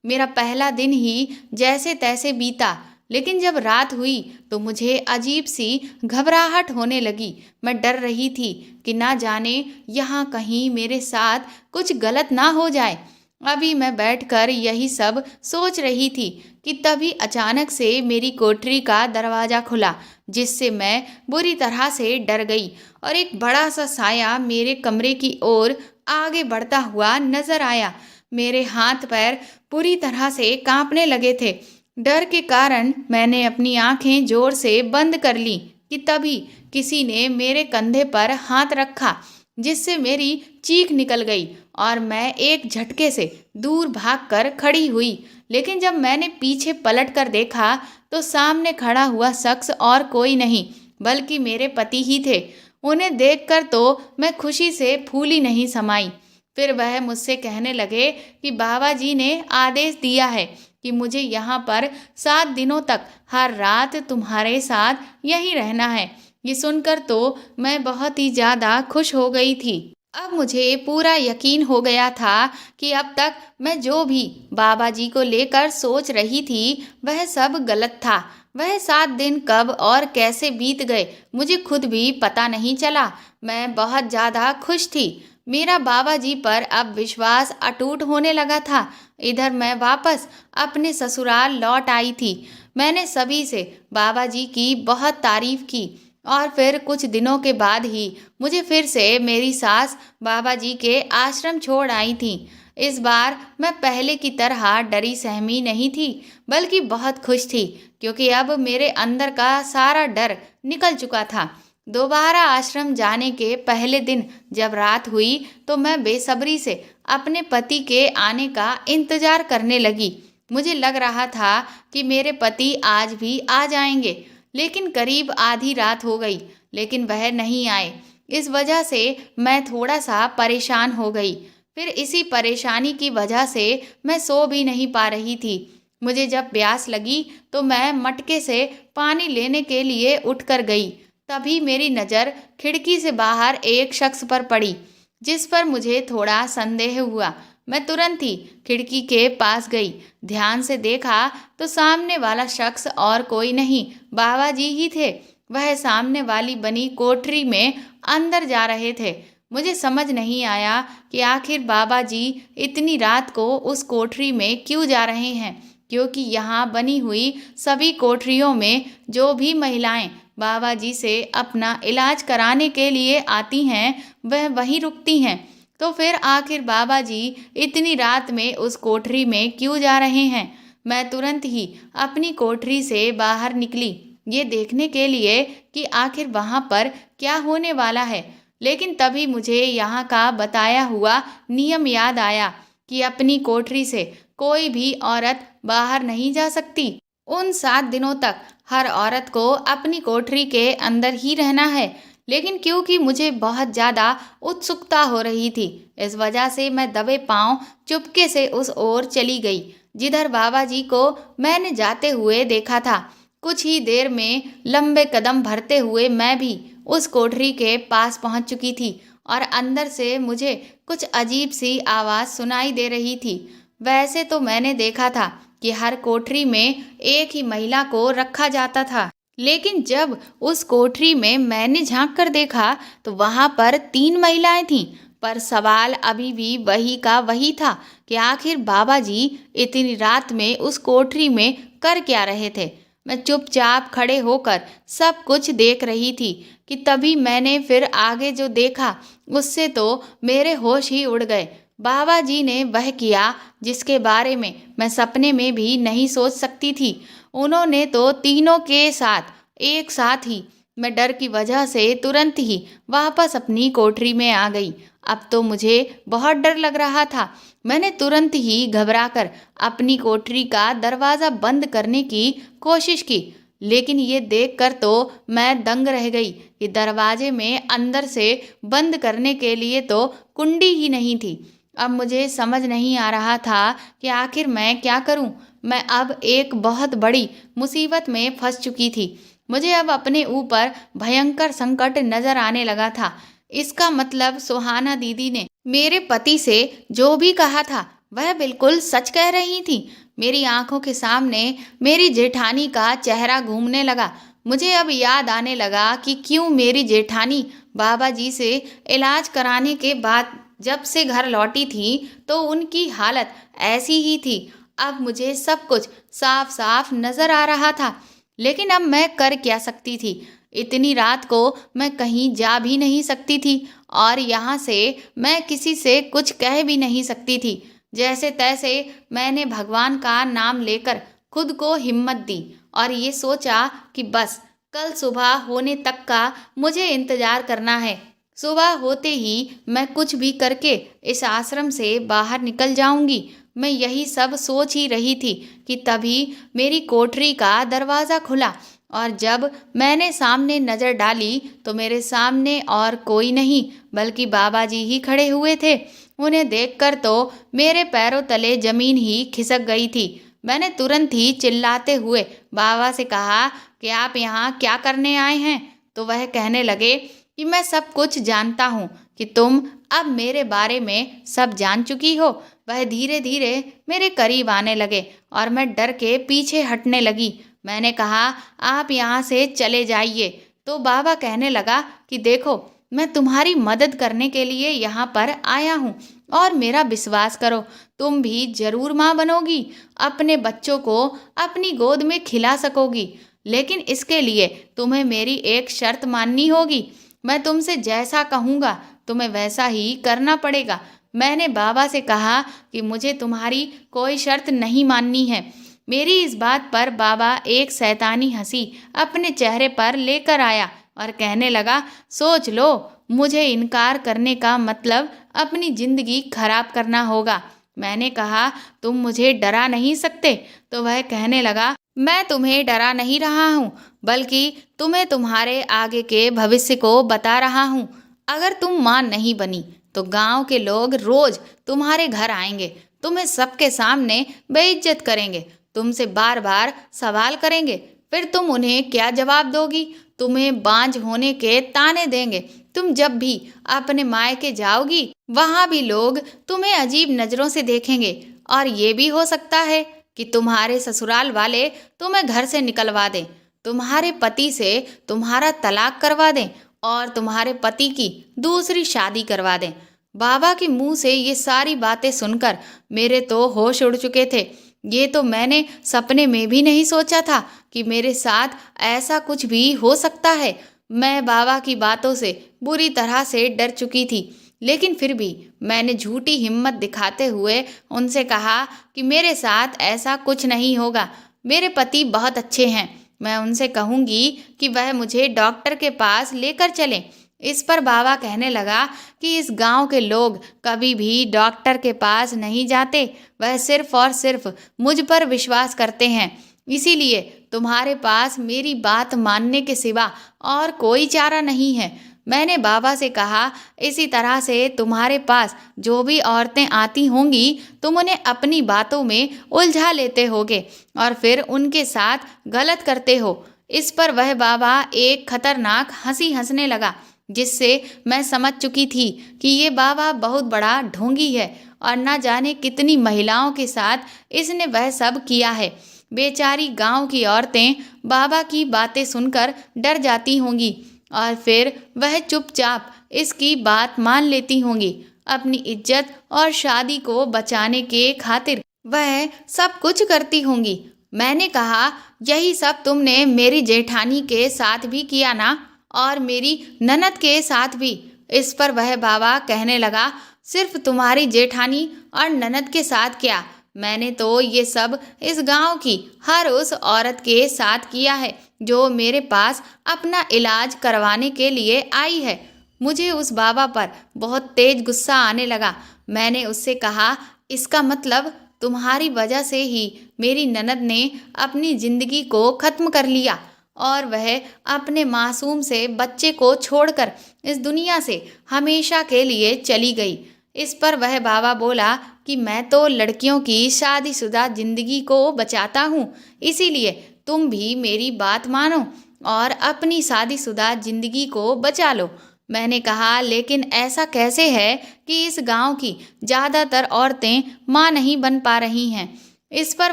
मेरा पहला दिन ही जैसे तैसे बीता, लेकिन जब रात हुई तो मुझे अजीब सी घबराहट होने लगी। मैं डर रही थी कि ना जाने यहाँ कहीं मेरे साथ कुछ गलत ना हो जाए। अभी मैं बैठकर यही सब सोच रही थी कि तभी अचानक से मेरी कोठरी का दरवाज़ा खुला, जिससे मैं बुरी तरह से डर गई और एक बड़ा सा साया मेरे कमरे की ओर आगे बढ़ता हुआ नजर आया। मेरे हाथ पैर पूरी तरह से कांपने लगे थे। डर के कारण मैंने अपनी आंखें जोर से बंद कर ली कि तभी किसी ने मेरे कंधे पर हाथ रखा, जिससे मेरी चीख निकल गई और मैं एक झटके से दूर भागकर खड़ी हुई। लेकिन जब मैंने पीछे पलट कर देखा तो सामने खड़ा हुआ शख्स और कोई नहीं बल्कि मेरे पति ही थे। उन्हें देखकर तो मैं खुशी से फूली नहीं समाई। फिर वह मुझसे कहने लगे कि बाबा जी ने आदेश दिया है कि मुझे यहाँ पर 7 दिनों तक हर रात तुम्हारे साथ यहीं रहना है। ये सुनकर तो मैं बहुत ही ज़्यादा खुश हो गई थी। अब मुझे पूरा यकीन हो गया था कि अब तक मैं जो भी बाबा जी को लेकर सोच रही थी वह सब गलत था। वह 7 दिन कब और कैसे बीत गए मुझे खुद भी पता नहीं चला। मैं बहुत ज़्यादा खुश थी। मेरा बाबा जी पर अब विश्वास अटूट होने लगा था। इधर मैं वापस अपने ससुराल लौट आई थी। मैंने सभी से बाबा जी की बहुत तारीफ की और फिर कुछ दिनों के बाद ही मुझे फिर से मेरी सास बाबा जी के आश्रम छोड़ आई थी। इस बार मैं पहले की तरह डरी सहमी नहीं थी बल्कि बहुत खुश थी, क्योंकि अब मेरे अंदर का सारा डर निकल चुका था। दोबारा आश्रम जाने के पहले दिन जब रात हुई तो मैं बेसब्री से अपने पति के आने का इंतजार करने लगी। मुझे लग रहा था कि मेरे पति आज भी आ जाएंगे, लेकिन करीब आधी रात हो गई लेकिन वह नहीं आए। इस वजह से मैं थोड़ा सा परेशान हो गई। फिर इसी परेशानी की वजह से मैं सो भी नहीं पा रही थी। मुझे जब प्यास लगी तो मैं मटके से पानी लेने के लिए उठकर गई। तभी मेरी नज़र खिड़की से बाहर एक शख्स पर पड़ी, जिस पर मुझे थोड़ा संदेह हुआ। मैं तुरंत ही खिड़की के पास गई। ध्यान से देखा तो सामने वाला शख्स और कोई नहीं, बाबा जी ही थे। वह सामने वाली बनी कोठरी में अंदर जा रहे थे। मुझे समझ नहीं आया कि आखिर बाबा जी इतनी रात को उस कोठरी में क्यों जा रहे हैं, क्योंकि यहाँ बनी हुई सभी कोठरियों में जो भी महिलाएं बाबा जी से अपना इलाज कराने के लिए आती हैं वह वहीं रुकती हैं। तो फिर आखिर बाबा जी इतनी रात में उस कोठरी में क्यों जा रहे हैं। मैं तुरंत ही अपनी कोठरी से बाहर निकली, ये देखने के लिए कि आखिर वहाँ पर क्या होने वाला है। लेकिन तभी मुझे यहाँ का बताया हुआ नियम याद आया कि अपनी कोठरी से कोई भी औरत बाहर नहीं जा सकती। उन 7 दिनों तक हर औरत को अपनी कोठरी के अंदर ही रहना है। लेकिन क्योंकि मुझे बहुत ज़्यादा उत्सुकता हो रही थी, इस वजह से मैं दबे पांव चुपके से उस ओर चली गई जिधर बाबा जी को मैंने जाते हुए देखा था। कुछ ही देर में लंबे कदम भरते हुए मैं भी उस कोठरी के पास पहुंच चुकी थी और अंदर से मुझे कुछ अजीब सी आवाज़ सुनाई दे रही थी। वैसे तो मैंने देखा था कि हर कोठरी में एक ही महिला को रखा जाता था, लेकिन जब उस कोठरी में मैंने झांक कर देखा तो वहां पर 3 महिलाएं थीं। पर सवाल अभी भी वही का वही था कि आखिर बाबा जी इतनी रात में उस कोठरी में कर क्या रहे थे। मैं चुपचाप खड़े होकर सब कुछ देख रही थी कि तभी मैंने फिर आगे जो देखा उससे तो मेरे होश ही उड़ गए। बाबा जी ने वह किया जिसके बारे में मैं सपने में भी नहीं सोच सकती थी। उन्होंने तो तीनों के साथ एक साथ ही, मैं डर की वजह से तुरंत ही वापस अपनी कोठरी में आ गई। अब तो मुझे बहुत डर लग रहा था। मैंने तुरंत ही घबराकर अपनी कोठरी का दरवाज़ा बंद करने की कोशिश की, लेकिन ये देखकर तो मैं दंग रह गई कि दरवाजे में अंदर से बंद करने के लिए तो कुंडी ही नहीं थी। अब मुझे समझ नहीं आ रहा था कि आखिर मैं क्या करूं। मैं अब एक बहुत बड़ी मुसीबत में फंस चुकी थी। मुझे अब अपने ऊपर भयंकर संकट नजर आने लगा था। इसका मतलब सुहाना दीदी ने मेरे पति से जो भी कहा था वह बिल्कुल सच कह रही थी। मेरी आंखों के सामने मेरी जेठानी का चेहरा घूमने लगा। मुझे अब याद आने लगा कि क्यों मेरी जेठानी बाबा जी से इलाज कराने के बाद जब से घर लौटी थी तो उनकी हालत ऐसी ही थी। अब मुझे सब कुछ साफ साफ नजर आ रहा था, लेकिन अब मैं कर क्या सकती थी। इतनी रात को मैं कहीं जा भी नहीं सकती थी और यहाँ से मैं किसी से कुछ कह भी नहीं सकती थी। जैसे तैसे मैंने भगवान का नाम लेकर खुद को हिम्मत दी और ये सोचा कि बस कल सुबह होने तक का मुझे इंतजार करना है। सुबह होते ही मैं कुछ भी करके इस आश्रम से बाहर निकल जाऊंगी। मैं यही सब सोच ही रही थी कि तभी मेरी कोठरी का दरवाज़ा खुला और जब मैंने सामने नज़र डाली तो मेरे सामने और कोई नहीं बल्कि बाबा जी ही खड़े हुए थे। उन्हें देखकर तो मेरे पैरों तले जमीन ही खिसक गई थी। मैंने तुरंत ही चिल्लाते हुए बाबा से कहा कि आप यहाँ क्या करने आए हैं। तो वह कहने लगे कि मैं सब कुछ जानता हूँ कि तुम अब मेरे बारे में सब जान चुकी हो। वह धीरे धीरे मेरे करीब आने लगे और मैं डर के पीछे हटने लगी। मैंने कहा आप यहाँ से चले जाइए। तो बाबा कहने लगा कि देखो मैं तुम्हारी मदद करने के लिए यहाँ पर आया हूँ और मेरा विश्वास करो तुम भी जरूर माँ बनोगी, अपने बच्चों को अपनी गोद में खिला सकोगी। लेकिन इसके लिए तुम्हें मेरी एक शर्त माननी होगी। मैं तुमसे जैसा कहूँगा तुम्हें वैसा ही करना पड़ेगा। मैंने बाबा से कहा कि मुझे तुम्हारी कोई शर्त नहीं माननी है। मेरी इस बात पर बाबा एक शैतानी हंसी अपने चेहरे पर लेकर आया और कहने लगा सोच लो, मुझे इनकार करने का मतलब अपनी जिंदगी खराब करना होगा। मैंने कहा तुम मुझे डरा नहीं सकते। तो वह कहने लगा मैं तुम्हें डरा नहीं रहा हूँ बल्कि तुम्हें तुम्हारे आगे के भविष्य को बता रहा हूँ। अगर तुम मां नहीं बनी तो गांव के लोग रोज तुम्हारे घर आएंगे, तुम्हें सबके सामने बेइज्जत करेंगे, तुमसे बार बार सवाल करेंगे। फिर तुम उन्हें क्या जवाब दोगी? तुम्हें बांझ होने के ताने देंगे। तुम जब भी अपने मायके जाओगी वहां भी लोग तुम्हें अजीब नजरों से देखेंगे और ये भी हो सकता है कि तुम्हारे ससुराल वाले तुम्हें घर से निकलवा दें, तुम्हारे पति से तुम्हारा तलाक करवा दें और तुम्हारे पति की दूसरी शादी करवा दें। बाबा के मुंह से ये सारी बातें सुनकर मेरे तो होश उड़ चुके थे। ये तो मैंने सपने में भी नहीं सोचा था कि मेरे साथ ऐसा कुछ भी हो सकता है। मैं बाबा की बातों से बुरी तरह से डर चुकी थी, लेकिन फिर भी मैंने झूठी हिम्मत दिखाते हुए उनसे कहा कि मेरे साथ ऐसा कुछ नहीं होगा। मेरे पति बहुत अच्छे हैं। मैं उनसे कहूँगी कि वह मुझे डॉक्टर के पास लेकर चलें। इस पर बाबा कहने लगा कि इस गांव के लोग कभी भी डॉक्टर के पास नहीं जाते, वह सिर्फ और सिर्फ मुझ पर विश्वास करते हैं। इसीलिए तुम्हारे पास मेरी बात मानने के सिवा और कोई चारा नहीं है। मैंने बाबा से कहा इसी तरह से तुम्हारे पास जो भी औरतें आती होंगी तुम उन्हें अपनी बातों में उलझा लेते होगे और फिर उनके साथ गलत करते हो। इस पर वह बाबा एक खतरनाक हंसी हंसने लगा। जिससे मैं समझ चुकी थी कि ये बाबा बहुत बड़ा ढोंगी है और न जाने कितनी महिलाओं के साथ इसने वह सब किया है। बेचारी गांव की औरतें बाबा की बातें सुनकर डर जाती होंगी और फिर वह चुपचाप इसकी बात मान लेती होंगी। अपनी इज्जत और शादी को बचाने के खातिर वह सब कुछ करती होंगी। मैंने कहा, यही सब तुमने मेरी जेठानी के साथ भी किया ना, और मेरी ननद के साथ भी। इस पर वह बाबा कहने लगा, सिर्फ तुम्हारी जेठानी और ननद के साथ क्या, मैंने तो ये सब इस गांव की हर उस औरत के साथ किया है जो मेरे पास अपना इलाज करवाने के लिए आई है। मुझे उस बाबा पर बहुत तेज गुस्सा आने लगा। मैंने उससे कहा, इसका मतलब तुम्हारी वजह से ही मेरी ननद ने अपनी जिंदगी को खत्म कर लिया और वह अपने मासूम से बच्चे को छोड़कर इस दुनिया से हमेशा के लिए चली गई। इस पर वह बाबा बोला कि मैं तो लड़कियों की शादीशुदा जिंदगी को बचाता हूँ, इसीलिए तुम भी मेरी बात मानो और अपनी शादीशुदा जिंदगी को बचा लो। मैंने कहा, लेकिन ऐसा कैसे है कि इस गांव की ज़्यादातर औरतें माँ नहीं बन पा रही हैं। इस पर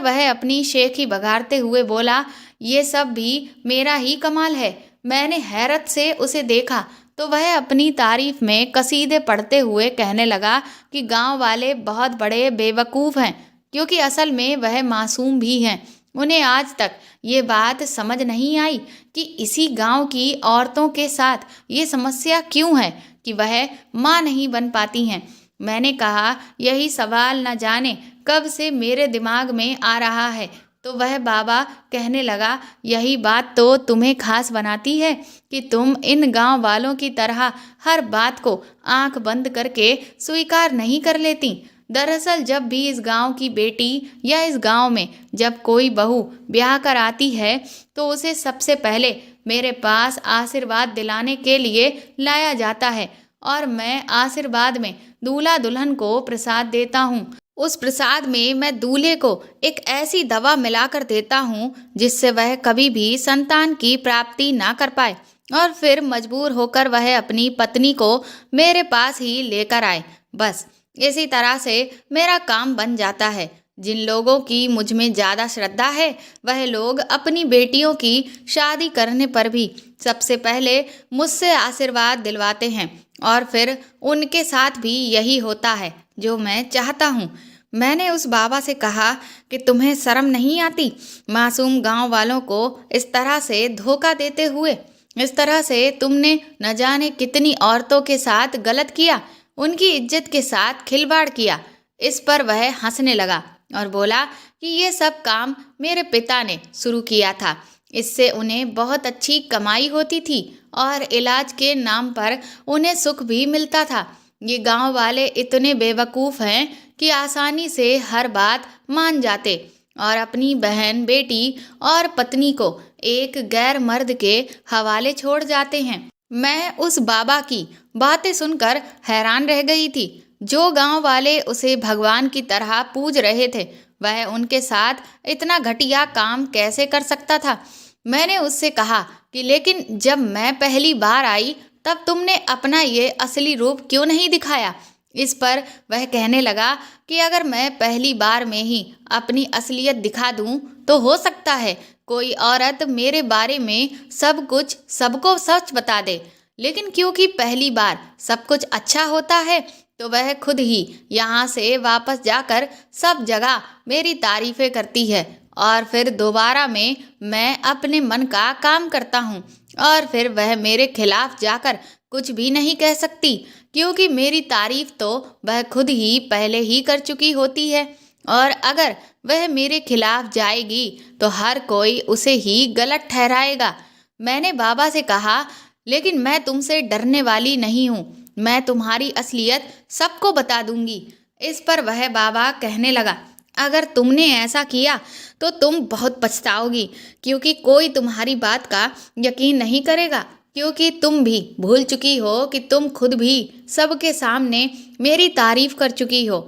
वह अपनी शेखी बघारते हुए बोला, ये सब भी मेरा ही कमाल है। मैंने हैरत से उसे देखा तो वह अपनी तारीफ में कसीदे पढ़ते हुए कहने लगा कि गांव वाले बहुत बड़े बेवकूफ़ हैं, क्योंकि असल में वह मासूम भी हैं। उन्हें आज तक ये बात समझ नहीं आई कि इसी गांव की औरतों के साथ ये समस्या क्यों है कि वह माँ नहीं बन पाती हैं। मैंने कहा, यही सवाल न जाने कब से मेरे दिमाग में आ रहा है। तो वह बाबा कहने लगा, यही बात तो तुम्हें खास बनाती है कि तुम इन गांव वालों की तरह हर बात को आंख बंद करके स्वीकार नहीं कर लेती। दरअसल जब भी इस गांव की बेटी या इस गांव में जब कोई बहू ब्याह कर आती है तो उसे सबसे पहले मेरे पास आशीर्वाद दिलाने के लिए लाया जाता है और मैं आशीर्वाद में दूल्हा दुल्हन को प्रसाद देता हूँ। उस प्रसाद में मैं दूल्हे को एक ऐसी दवा मिलाकर देता हूँ जिससे वह कभी भी संतान की प्राप्ति ना कर पाए और फिर मजबूर होकर वह अपनी पत्नी को मेरे पास ही लेकर आए। बस इसी तरह से मेरा काम बन जाता है। जिन लोगों की मुझ में ज़्यादा श्रद्धा है वह लोग अपनी बेटियों की शादी करने पर भी सबसे पहले मुझसे आशीर्वाद दिलवाते हैं और फिर उनके साथ भी यही होता है जो मैं चाहता हूँ। मैंने उस बाबा से कहा कि तुम्हें शर्म नहीं आती मासूम गांव वालों को इस तरह से धोखा देते हुए। इस तरह से तुमने न जाने कितनी औरतों के साथ गलत किया, उनकी इज्जत के साथ खिलवाड़ किया। इस पर वह हंसने लगा और बोला कि ये सब काम मेरे पिता ने शुरू किया था। इससे उन्हें बहुत अच्छी कमाई होती थी और इलाज के नाम पर उन्हें सुख भी मिलता था। ये गांव वाले इतने बेवकूफ़ हैं कि आसानी से हर बात मान जाते और अपनी बहन, बेटी और पत्नी को एक गैर मर्द के हवाले छोड़ जाते हैं। मैं उस बाबा की बातें सुनकर हैरान रह गई थी। जो गांव वाले उसे भगवान की तरह पूज रहे थे वह उनके साथ इतना घटिया काम कैसे कर सकता था। मैंने उससे कहा कि लेकिन जब मैं पहली बार आई तब तुमने अपना ये असली रूप क्यों नहीं दिखाया। इस पर वह कहने लगा कि अगर मैं पहली बार में ही अपनी असलियत दिखा दूं तो हो सकता है कोई औरत मेरे बारे में सब कुछ सबको सच बता दे, लेकिन क्योंकि पहली बार सब कुछ अच्छा होता है तो वह खुद ही यहाँ से वापस जाकर सब जगह मेरी तारीफें करती है और फिर दोबारा में मैं अपने मन का काम करता हूँ और फिर वह मेरे खिलाफ जाकर कुछ भी नहीं कह सकती, क्योंकि मेरी तारीफ तो वह खुद ही पहले ही कर चुकी होती है और अगर वह मेरे खिलाफ जाएगी तो हर कोई उसे ही गलत ठहराएगा। मैंने बाबा से कहा, लेकिन मैं तुमसे डरने वाली नहीं हूँ, मैं तुम्हारी असलियत सबको बता दूंगी। इस पर वह बाबा कहने लगा, अगर तुमने ऐसा किया तो तुम बहुत पछताओगी, क्योंकि कोई तुम्हारी बात का यकीन नहीं करेगा, क्योंकि तुम भी भूल चुकी हो कि तुम खुद भी सबके सामने मेरी तारीफ कर चुकी हो।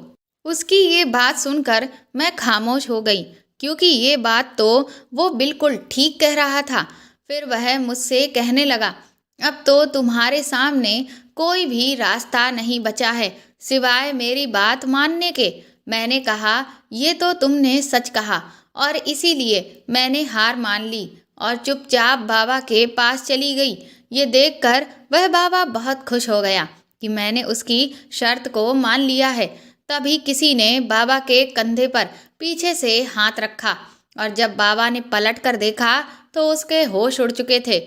उसकी ये बात सुनकर मैं खामोश हो गई, क्योंकि ये बात तो वो बिल्कुल ठीक कह रहा था। फिर वह मुझसे कहने लगा, अब तो तुम्हारे सामने कोई भी रास्ता नहीं बचा है सिवाय मेरी बात मानने के। मैंने कहा, ये तो तुमने सच कहा और इसीलिए मैंने हार मान ली और चुपचाप बाबा के पास चली गई। ये देखकर वह बाबा बहुत खुश हो गया कि मैंने उसकी शर्त को मान लिया है। तभी किसी ने बाबा के कंधे पर पीछे से हाथ रखा और जब बाबा ने पलट कर देखा तो उसके होश उड़ चुके थे।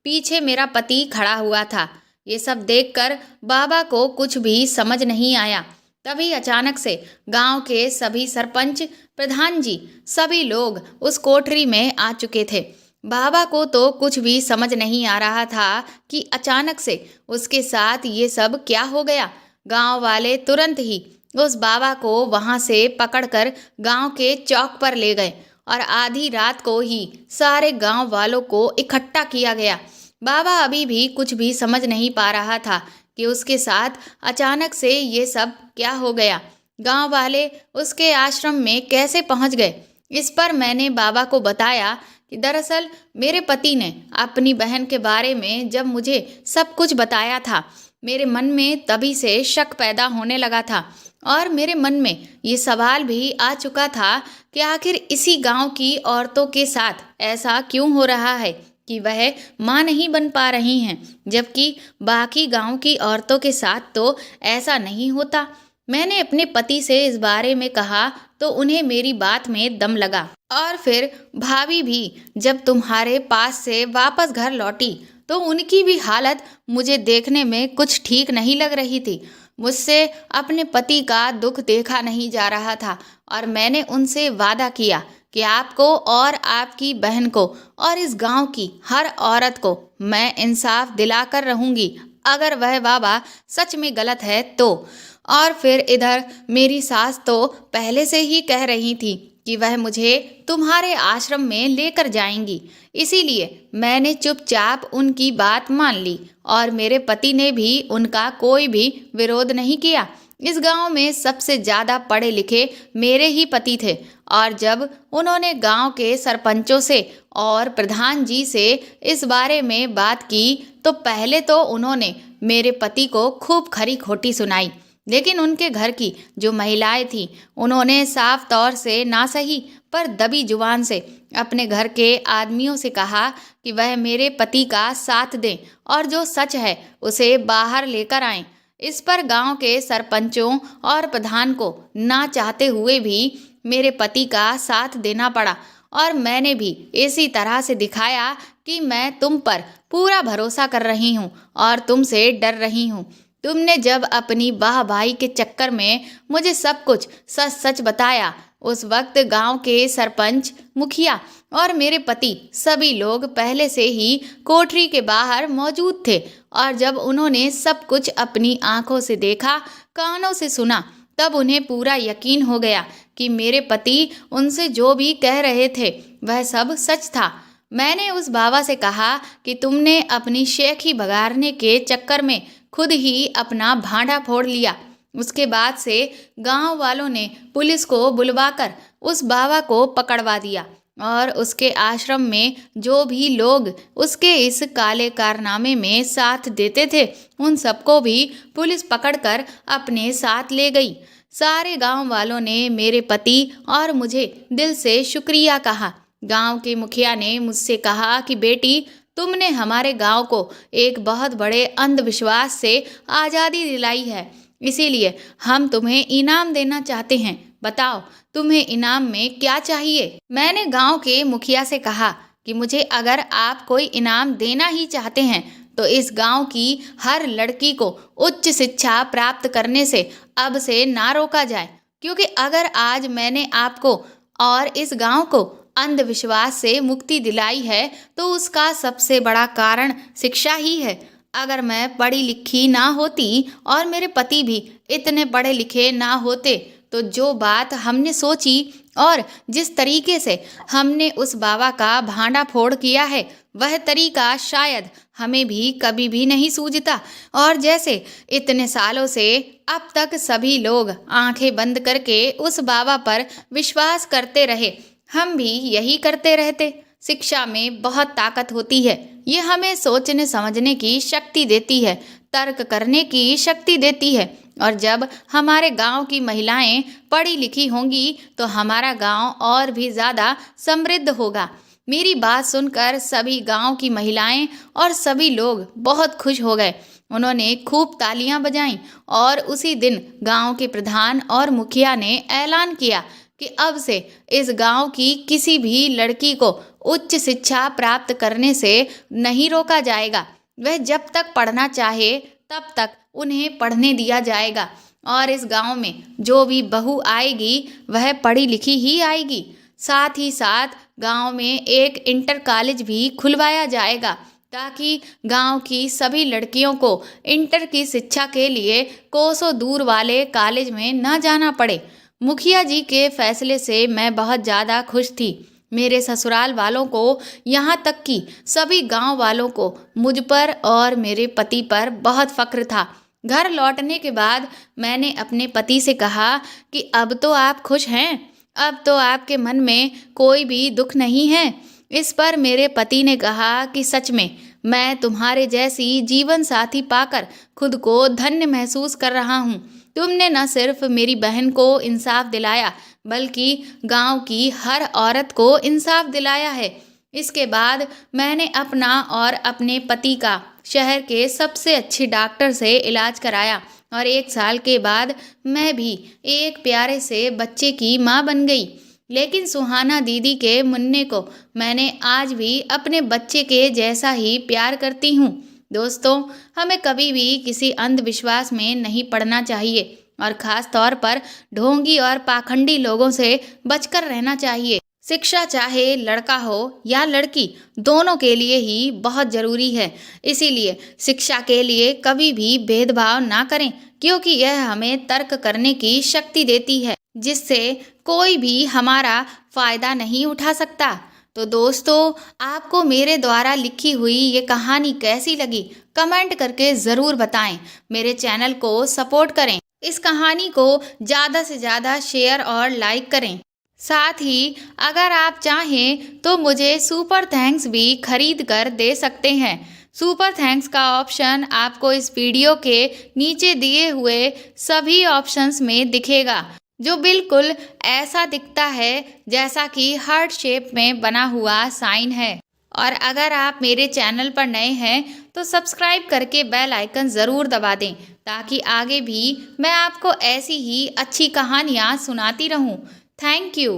पीछे मेरा पति खड़ा हुआ था। ये सब देखकर बाबा को कुछ भी समझ नहीं आया। तभी अचानक से गांव के सभी सरपंच, प्रधान जी, सभी लोग उस कोठरी में आ चुके थे। बाबा को तो कुछ भी समझ नहीं आ रहा था कि अचानक से उसके साथ ये सब क्या हो गया। गांव वाले तुरंत ही उस बाबा को वहां से पकड़कर गांव के चौक पर ले गए और आधी रात को ही सारे गांव वालों को इकट्ठा किया गया। बाबा अभी भी कुछ भी समझ नहीं पा रहा था कि उसके साथ अचानक से ये सब क्या हो गया। गांव वाले उसके आश्रम में कैसे पहुंच गए, इस पर मैंने बाबा को बताया कि दरअसल मेरे पति ने अपनी बहन के बारे में जब मुझे सब कुछ बताया था, मेरे मन में तभी से शक पैदा होने लगा था और मेरे मन में ये सवाल भी आ चुका था कि आखिर इसी गांव की औरतों के साथ ऐसा क्यों हो रहा है कि वह माँ नहीं बन पा रही हैं, जबकि बाकी गांव की औरतों के साथ तो ऐसा नहीं होता। मैंने अपने पति से इस बारे में कहा तो उन्हें मेरी बात में दम लगा। और फिर भाभी भी जब तुम्हारे पास से वापस घर लौटी तो उनकी भी हालत मुझे देखने में कुछ ठीक नहीं लग रही थी। मुझसे अपने पति का दुख देखा नहीं जा रहा था और मैंने उनसे वादा किया कि आपको और आपकी बहन को और इस गांव की हर औरत को मैं इंसाफ दिलाकर रहूंगी, अगर वह बाबा सच में गलत है तो। और फिर इधर मेरी सास तो पहले से ही कह रही थी कि वह मुझे तुम्हारे आश्रम में लेकर जाएंगी, इसीलिए मैंने चुपचाप उनकी बात मान ली और मेरे पति ने भी उनका कोई भी विरोध नहीं किया। इस गांव में सबसे ज़्यादा पढ़े लिखे मेरे ही पति थे और जब उन्होंने गांव के सरपंचों से और प्रधान जी से इस बारे में बात की तो पहले तो उन्होंने मेरे पति को खूब खरी खोटी सुनाई, लेकिन उनके घर की जो महिलाएं थीं उन्होंने साफ तौर से ना सही पर दबी जुबान से अपने घर के आदमियों से कहा कि वह मेरे पति का साथ दें और जो सच है उसे बाहर लेकर आएं। इस पर गांव के सरपंचों और प्रधान को ना चाहते हुए भी मेरे पति का साथ देना पड़ा और मैंने भी इसी तरह से दिखाया कि मैं तुम पर पूरा भरोसा कर रही हूँ और तुमसे डर रही हूँ। तुमने जब अपनी वाह भाई के चक्कर में मुझे सब कुछ सच सच बताया, उस वक्त गांव के सरपंच, मुखिया और मेरे पति सभी लोग पहले से ही कोठरी के बाहर मौजूद थे और जब उन्होंने सब कुछ अपनी आंखों से देखा, कानों से सुना, तब उन्हें पूरा यकीन हो गया कि मेरे पति उनसे जो भी कह रहे थे वह सब सच था। मैंने उस बाबा से कहा कि तुमने अपनी शेखी भगाड़ने के चक्कर में खुद ही अपना भांडा फोड़ लिया। उसके बाद से गांव वालों ने पुलिस को बुलवाकर उस बाबा को पकड़वा दिया और उसके आश्रम में जो भी लोग उसके इस काले कारनामे में साथ देते थे उन सबको भी पुलिस पकड़कर अपने साथ ले गई। सारे गांव वालों ने मेरे पति और मुझे दिल से शुक्रिया कहा। गांव के मुखिया ने मुझसे कहा कि बेटी, तुमने हमारे गांव को एक बहुत बड़े अंधविश्वास से आज़ादी दिलाई है, इसीलिए हम तुम्हें इनाम देना चाहते हैं। बताओ तुम्हें इनाम में क्या चाहिए। मैंने गांव के मुखिया से कहा कि मुझे अगर आप कोई इनाम देना ही चाहते हैं तो इस गांव की हर लड़की को उच्च शिक्षा प्राप्त करने से अब से ना रोका जाए, क्योंकि अगर आज मैंने आपको और इस गांव को अंधविश्वास से मुक्ति दिलाई है तो उसका सबसे बड़ा कारण शिक्षा ही है। अगर मैं पढ़ी लिखी ना होती और मेरे पति भी इतने पढ़े लिखे ना होते तो जो बात हमने सोची और जिस तरीके से हमने उस बाबा का भांडा फोड़ किया है वह तरीका शायद हमें भी कभी भी नहीं सूझता। और जैसे इतने सालों से अब तक सभी लोग आंखें बंद करके उस बाबा पर विश्वास करते रहे, हम भी यही करते रहते। शिक्षा में बहुत ताकत होती है, ये हमें सोचने समझने की शक्ति देती है, तर्क करने की शक्ति देती है। और जब हमारे गांव की महिलाएं पढ़ी लिखी होंगी तो हमारा गांव और भी ज़्यादा समृद्ध होगा। मेरी बात सुनकर सभी गांव की महिलाएं और सभी लोग बहुत खुश हो गए। उन्होंने खूब तालियां बजाईं और उसी दिन गांव के प्रधान और मुखिया ने ऐलान किया कि अब से इस गांव की किसी भी लड़की को उच्च शिक्षा प्राप्त करने से नहीं रोका जाएगा। वह जब तक पढ़ना चाहे तब तक उन्हें पढ़ने दिया जाएगा और इस गांव में जो भी बहू आएगी वह पढ़ी लिखी ही आएगी। साथ ही साथ गांव में एक इंटर कॉलेज भी खुलवाया जाएगा ताकि गांव की सभी लड़कियों को इंटर की शिक्षा के लिए कोसों दूर वाले कॉलेज में न जाना पड़े। मुखिया जी के फैसले से मैं बहुत ज़्यादा खुश थी। मेरे ससुराल वालों को, यहाँ तक कि सभी गांव वालों को मुझ पर और मेरे पति पर बहुत फक्र था। घर लौटने के बाद मैंने अपने पति से कहा कि अब तो आप खुश हैं, अब तो आपके मन में कोई भी दुख नहीं है। इस पर मेरे पति ने कहा कि सच में मैं तुम्हारे जैसी जीवन साथी पाकर खुद को धन्य महसूस कर रहा हूँ। तुमने न सिर्फ मेरी बहन को इंसाफ दिलाया बल्कि गांव की हर औरत को इंसाफ दिलाया है। इसके बाद मैंने अपना और अपने पति का शहर के सबसे अच्छे डॉक्टर से इलाज कराया और 1 साल के बाद मैं भी एक प्यारे से बच्चे की माँ बन गई। लेकिन सुहाना दीदी के मुन्ने को मैंने आज भी अपने बच्चे के जैसा ही प्यार करती हूँ। दोस्तों, हमें कभी भी किसी अंधविश्वास में नहीं पड़ना चाहिए और ख़ास तौर पर ढोंगी और पाखंडी लोगों से बचकर रहना चाहिए। शिक्षा चाहे लड़का हो या लड़की, दोनों के लिए ही बहुत ज़रूरी है। इसीलिए शिक्षा के लिए कभी भी भेदभाव ना करें, क्योंकि यह हमें तर्क करने की शक्ति देती है जिससे कोई भी हमारा फ़ायदा नहीं उठा सकता। तो दोस्तों, आपको मेरे द्वारा लिखी हुई ये कहानी कैसी लगी कमेंट करके ज़रूर बताएं। मेरे चैनल को सपोर्ट करें, इस कहानी को ज़्यादा से ज़्यादा शेयर और लाइक करें। साथ ही अगर आप चाहें तो मुझे सुपर थैंक्स भी खरीद कर दे सकते हैं। सुपर थैंक्स का ऑप्शन आपको इस वीडियो के नीचे दिए हुए सभी ऑप्शंस में दिखेगा, जो बिल्कुल ऐसा दिखता है जैसा कि हार्ट शेप में बना हुआ साइन है। और अगर आप मेरे चैनल पर नए हैं तो सब्सक्राइब करके बेल आइकन ज़रूर दबा दें ताकि आगे भी मैं आपको ऐसी ही अच्छी कहानियाँ सुनाती रहूँ। Thank you.